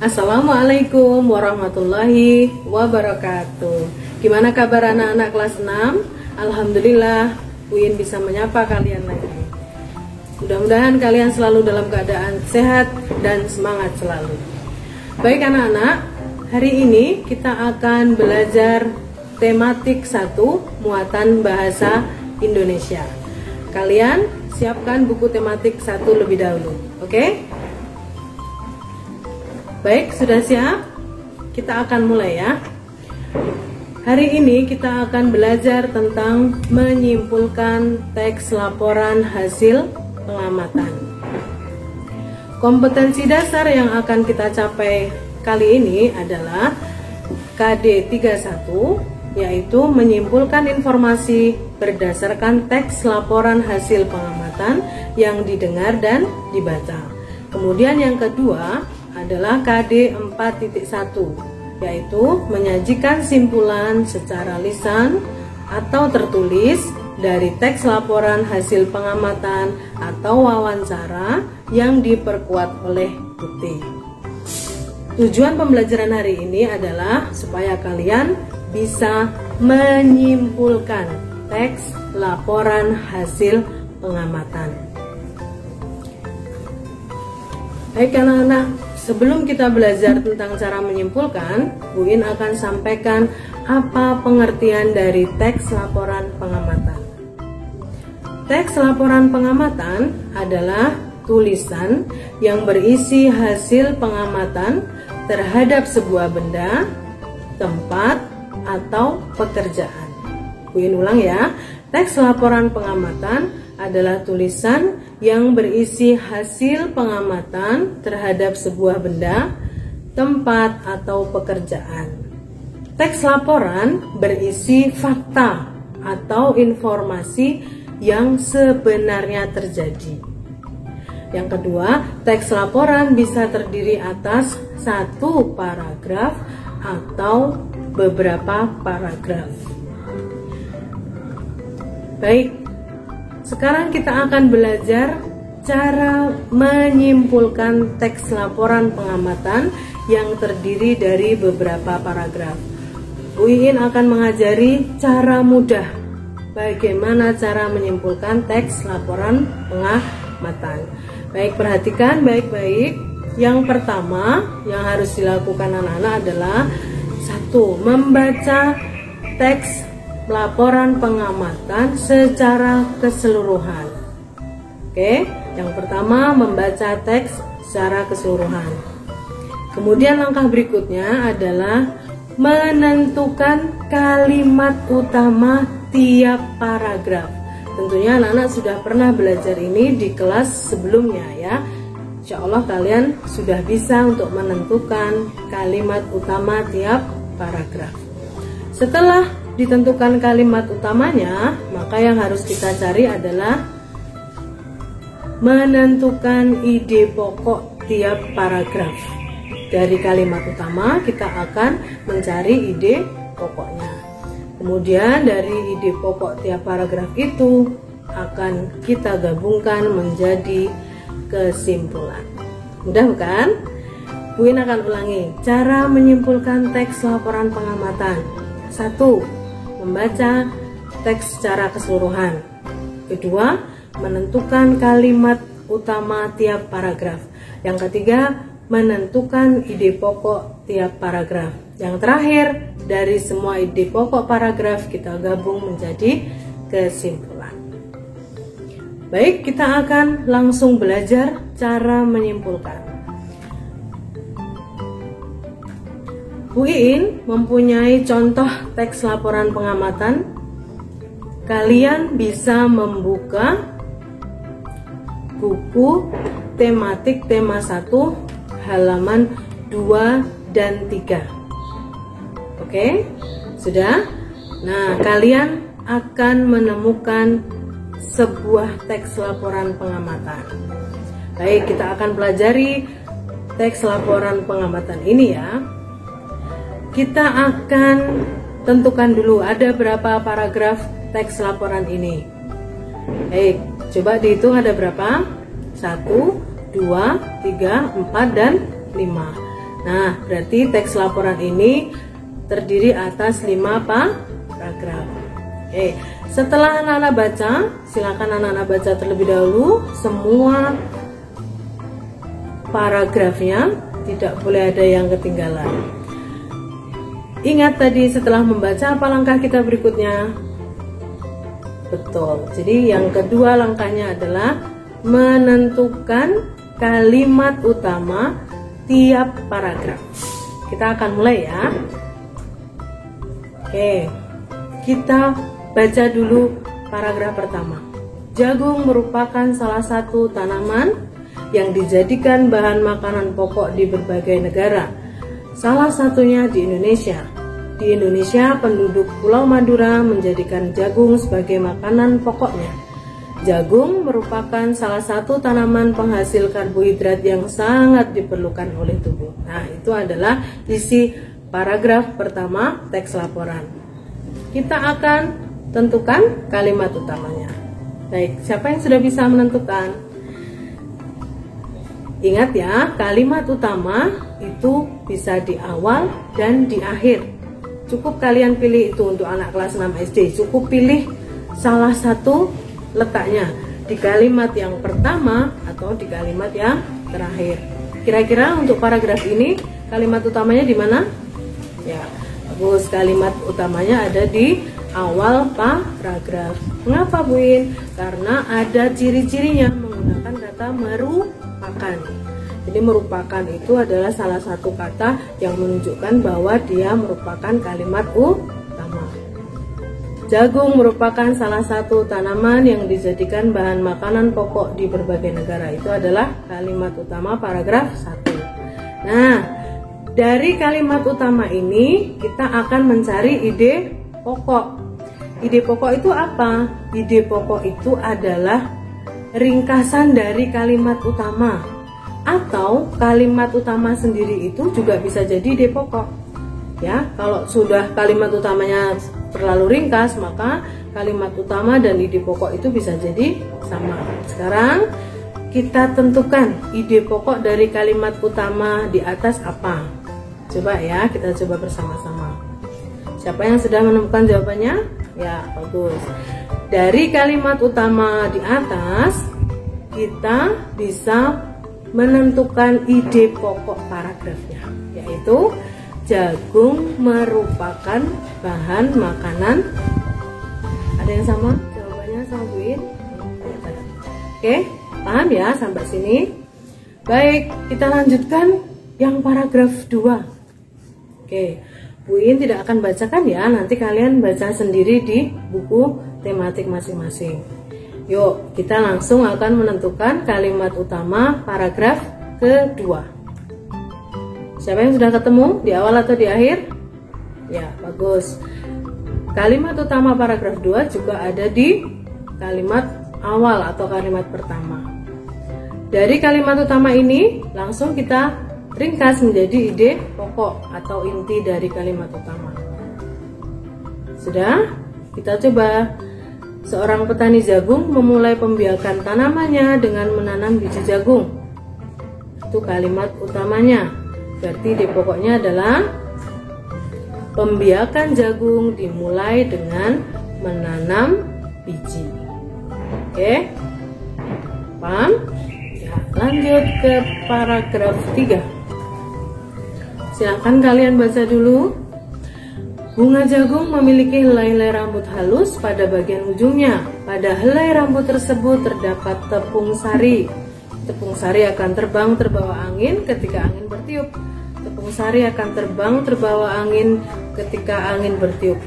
Assalamualaikum warahmatullahi wabarakatuh. Gimana kabar anak-anak kelas 6? Alhamdulillah, Uin bisa menyapa kalian lagi. Mudah-mudahan kalian selalu dalam keadaan sehat dan semangat selalu. Baik anak-anak, hari ini kita akan belajar tematik 1 muatan bahasa Indonesia. Kalian siapkan buku tematik 1 lebih dahulu, oke? Baik, sudah siap? Kita akan mulai ya. Hari ini kita akan belajar tentang menyimpulkan teks laporan hasil pengamatan. Kompetensi dasar yang akan kita capai kali ini adalah KD 31, yaitu menyimpulkan informasi berdasarkan teks laporan hasil pengamatan yang didengar dan dibaca. Kemudian yang kedua adalah KD 4.1, yaitu menyajikan simpulan secara lisan atau tertulis dari teks laporan hasil pengamatan atau wawancara yang diperkuat oleh bukti. Tujuan pembelajaran hari ini adalah supaya kalian bisa menyimpulkan teks laporan hasil pengamatan. Baik anak-anak, sebelum kita belajar tentang cara menyimpulkan, Bu In akan sampaikan apa pengertian dari teks laporan pengamatan. Teks laporan pengamatan adalah tulisan yang berisi hasil pengamatan terhadap sebuah benda, tempat, atau pekerjaan. Bu In ulang ya, teks laporan pengamatan adalah tulisan yang berisi hasil pengamatan terhadap sebuah benda, tempat, atau pekerjaan. Teks laporan berisi fakta atau informasi yang sebenarnya terjadi. Yang kedua, teks laporan bisa terdiri atas satu paragraf atau beberapa paragraf. Baik, sekarang kita akan belajar cara menyimpulkan teks laporan pengamatan yang terdiri dari beberapa paragraf. Bu In akan mengajari cara mudah bagaimana cara menyimpulkan teks laporan pengamatan. Baik, perhatikan baik-baik. Yang pertama yang harus dilakukan anak-anak adalah 1. Membaca teks laporan pengamatan secara keseluruhan. Oke, yang pertama membaca teks secara keseluruhan. Kemudian langkah berikutnya adalah menentukan kalimat utama tiap paragraf. Tentunya anak-anak sudah pernah belajar ini di kelas sebelumnya ya. Insya Allah kalian sudah bisa untuk menentukan kalimat utama tiap paragraf. Setelah ditentukan kalimat utamanya, maka yang harus kita cari adalah menentukan ide pokok tiap paragraf. Dari kalimat utama kita akan mencari ide pokoknya. Kemudian dari ide pokok tiap paragraf itu akan kita gabungkan menjadi kesimpulan. Mudah bukan? Bu In akan ulangi cara menyimpulkan teks laporan pengamatan. 1. Membaca teks secara keseluruhan. 2. Menentukan kalimat utama tiap paragraf. Yang ketiga, menentukan ide pokok tiap paragraf. Yang terakhir, dari semua ide pokok paragraf kita gabung menjadi kesimpulan. Baik, kita akan langsung belajar cara menyimpulkan. Bu In mempunyai contoh teks laporan pengamatan. Kalian bisa membuka buku tematik tema 1 halaman 2 dan 3. Oke, sudah? Nah, kalian akan menemukan sebuah teks laporan pengamatan. Baik, kita akan pelajari teks laporan pengamatan ini ya. Kita akan tentukan dulu ada berapa paragraf teks laporan ini. Baik, coba dihitung ada berapa? 1, 2, 3, 4, dan 5. Nah, berarti teks laporan ini terdiri atas 5 paragraf. Oke, setelah anak-anak baca, silakan anak-anak baca terlebih dahulu semua paragrafnya, tidak boleh ada yang ketinggalan. Ingat tadi setelah membaca apa langkah kita berikutnya? Betul. Jadi yang kedua langkahnya adalah menentukan kalimat utama tiap paragraf. Kita akan mulai ya. Oke, kita baca dulu paragraf pertama. Jagung merupakan salah satu tanaman yang dijadikan bahan makanan pokok di berbagai negara. Salah satunya di Indonesia. Di Indonesia, penduduk Pulau Madura menjadikan jagung sebagai makanan pokoknya. Jagung merupakan salah satu tanaman penghasil karbohidrat yang sangat diperlukan oleh tubuh. Nah, itu adalah isi paragraf pertama teks laporan. Kita akan tentukan kalimat utamanya. Baik, siapa yang sudah bisa menentukan? Ingat ya, kalimat utama itu bisa di awal dan di akhir. Cukup kalian pilih itu untuk anak kelas 6 SD. Cukup pilih salah satu letaknya di kalimat yang pertama atau di kalimat yang terakhir. Kira-kira untuk paragraf ini kalimat utamanya di mana? Ya, bagus. Kalimat utamanya ada di awal paragraf. Mengapa, Bu In? Karena ada ciri-cirinya menggunakan kata merupakan. Jadi merupakan itu adalah salah satu kata yang menunjukkan bahwa dia merupakan kalimat utama. Jagung merupakan salah satu tanaman yang dijadikan bahan makanan pokok di berbagai negara. Itu adalah kalimat utama paragraf 1. Nah, dari kalimat utama ini kita akan mencari ide pokok. Ide pokok itu apa? Ide pokok itu adalah ringkasan dari kalimat utama. Atau kalimat utama sendiri itu juga bisa jadi ide pokok. Ya, kalau sudah kalimat utamanya terlalu ringkas, maka kalimat utama dan ide pokok itu bisa jadi sama. Sekarang kita tentukan ide pokok dari kalimat utama di atas apa. Coba ya, kita coba bersama-sama. Siapa yang sudah menemukan jawabannya? Ya, bagus. Dari kalimat utama di atas, kita bisa menentukan ide pokok paragrafnya, yaitu jagung merupakan bahan makanan. Ada yang sama jawabannya sama Bu In? Oke, paham ya sampai sini? Baik, kita lanjutkan yang paragraf 2. Oke, Bu In tidak akan bacakan ya, nanti kalian baca sendiri di buku tematik masing-masing. Yuk, kita langsung akan menentukan kalimat utama paragraf kedua. Siapa yang sudah ketemu? Di awal atau di akhir? Ya, bagus. Kalimat utama paragraf 2 juga ada di kalimat awal atau kalimat pertama. Dari kalimat utama ini, langsung kita ringkas menjadi ide pokok atau inti dari kalimat utama. Sudah? Kita coba. Seorang petani jagung memulai pembiakan tanamannya dengan menanam biji jagung. Itu kalimat utamanya. Berarti ide pokoknya adalah pembiakan jagung dimulai dengan menanam biji. Oke? Paham? Ya, lanjut ke paragraf 3. Silahkan kalian baca dulu. Bunga jagung memiliki helai-helai rambut halus pada bagian ujungnya. Pada helai rambut tersebut terdapat tepung sari. Tepung sari akan terbang terbawa angin ketika angin bertiup. Tepung sari akan terbang terbawa angin ketika angin bertiup.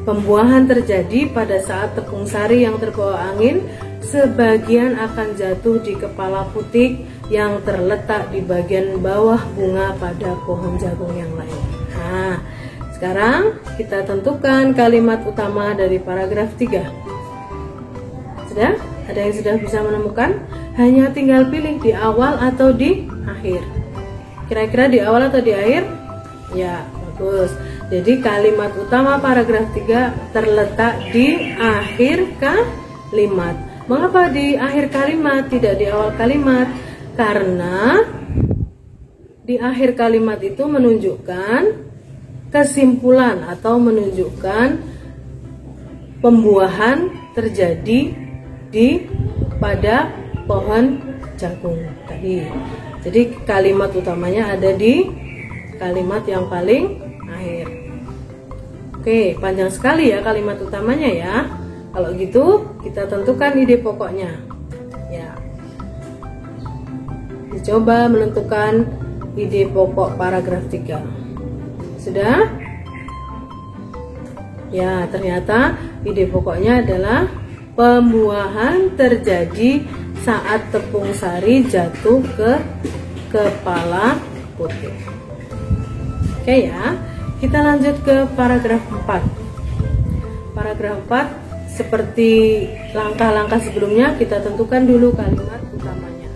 Pembuahan terjadi pada saat tepung sari yang terbawa angin sebagian akan jatuh di kepala putik yang terletak di bagian bawah bunga pada pohon jagung yang lain. Nah, sekarang kita tentukan kalimat utama dari paragraf 3. Sudah? Ada yang sudah bisa menemukan? Hanya tinggal pilih di awal atau di akhir. Kira-kira di awal atau di akhir? Ya, bagus. Jadi kalimat utama paragraf 3 terletak di akhir kalimat. Mengapa di akhir kalimat, tidak di awal kalimat? Karena di akhir kalimat itu menunjukkan kesimpulan atau menunjukkan pembuahan terjadi pada pohon jagung tadi. Jadi kalimat utamanya ada di kalimat yang paling akhir. Oke, panjang sekali ya kalimat utamanya ya. Kalau gitu kita tentukan ide pokoknya. Ya. Dicoba menentukan ide pokok paragraf 3. Sudah? Ya, ternyata ide pokoknya adalah pembuahan terjadi saat tepung sari jatuh ke kepala putik. Oke ya, kita lanjut ke paragraf 4. Paragraf 4 seperti langkah-langkah sebelumnya, kita tentukan dulu kalimat utamanya.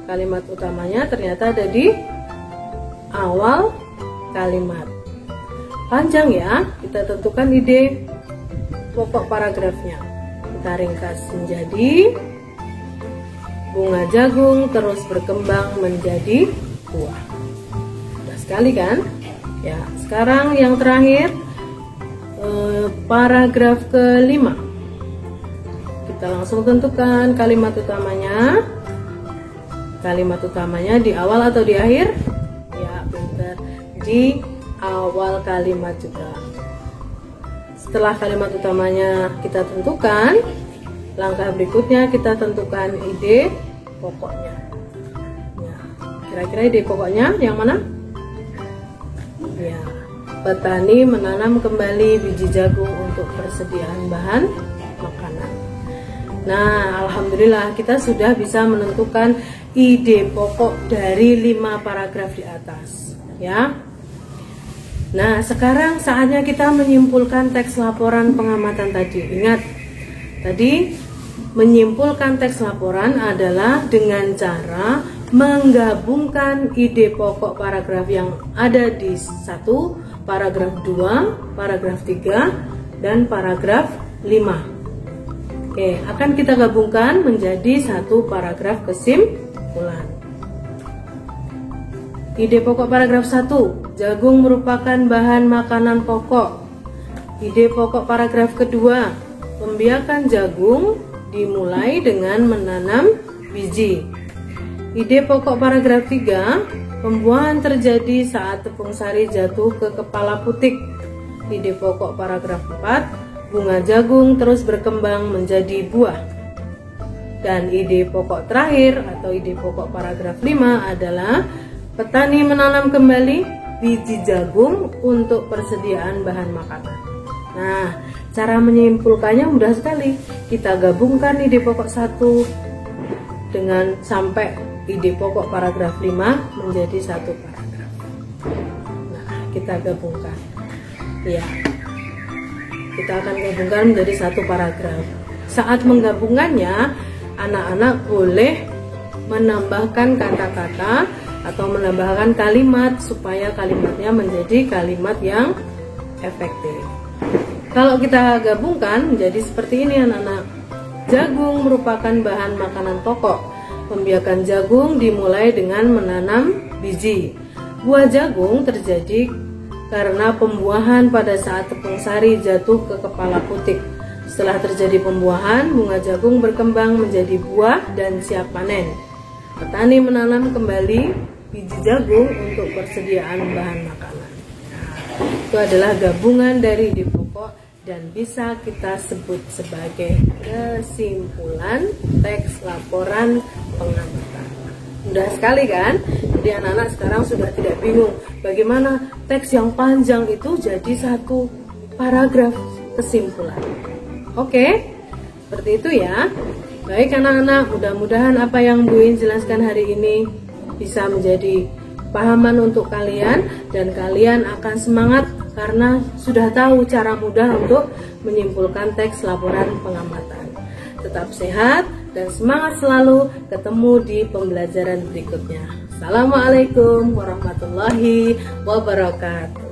Kalimat utamanya ternyata ada di awal kalimat. Panjang ya, kita tentukan ide pokok paragrafnya. Kita ringkas menjadi bunga jagung terus berkembang menjadi buah. Mudah sekali kan? Ya, sekarang yang terakhir paragraf ke-5. Kita langsung tentukan kalimat utamanya. Kalimat utamanya di awal atau di akhir? Ya, pintar. Di awal kalimat juga. Setelah kalimat utamanya kita tentukan, langkah berikutnya kita tentukan ide pokoknya. Ya, kira-kira ide pokoknya yang mana? Ya, petani menanam kembali biji jagung untuk persediaan bahan makanan. Nah, alhamdulillah kita sudah bisa menentukan ide pokok dari 5 paragraf di atas, ya. Nah, sekarang saatnya kita menyimpulkan teks laporan pengamatan tadi. Ingat, tadi menyimpulkan teks laporan adalah dengan cara menggabungkan ide pokok paragraf yang ada di 1, paragraf 2, paragraf 3, dan paragraf 5. Oke, akan kita gabungkan menjadi 1 paragraf kesimpulan. Ide pokok paragraf 1, jagung merupakan bahan makanan pokok. Ide pokok paragraf kedua, pembiakan jagung dimulai dengan menanam biji. Ide pokok paragraf 3, pembuahan terjadi saat tepung sari jatuh ke kepala putik. Ide pokok paragraf 4, bunga jagung terus berkembang menjadi buah. Dan ide pokok terakhir atau ide pokok paragraf 5 adalah petani menanam kembali biji jagung untuk persediaan bahan makanan. Nah, cara menyimpulkannya mudah sekali. Kita gabungkan ide pokok 1 dengan sampai ide pokok paragraf 5 menjadi 1 paragraf. Nah, kita gabungkan. Ya. Kita akan gabungkan menjadi 1 paragraf. Saat menggabungkannya, anak-anak boleh menambahkan kata-kata atau menambahkan kalimat supaya kalimatnya menjadi kalimat yang efektif. Kalau kita gabungkan menjadi seperti ini anak-anak. Jagung merupakan bahan makanan pokok. Pembiakan jagung dimulai dengan menanam biji. Buah jagung terjadi karena pembuahan pada saat tepung sari jatuh ke kepala putik. Setelah terjadi pembuahan, bunga jagung berkembang menjadi buah dan siap panen. Petani menanam kembali biji jagung untuk persediaan bahan makanan. Nah, itu adalah gabungan dari ide pokok dan bisa kita sebut sebagai kesimpulan teks laporan pengamatan. Mudah sekali kan? Jadi anak-anak sekarang sudah tidak bingung bagaimana teks yang panjang itu jadi 1 paragraf kesimpulan. Oke, seperti itu ya. Baik anak-anak, mudah-mudahan apa yang Bu In jelaskan hari ini bisa menjadi pahaman untuk kalian dan kalian akan semangat karena sudah tahu cara mudah untuk menyimpulkan teks laporan pengamatan. Tetap sehat dan semangat selalu, ketemu di pembelajaran berikutnya. Assalamualaikum warahmatullahi wabarakatuh.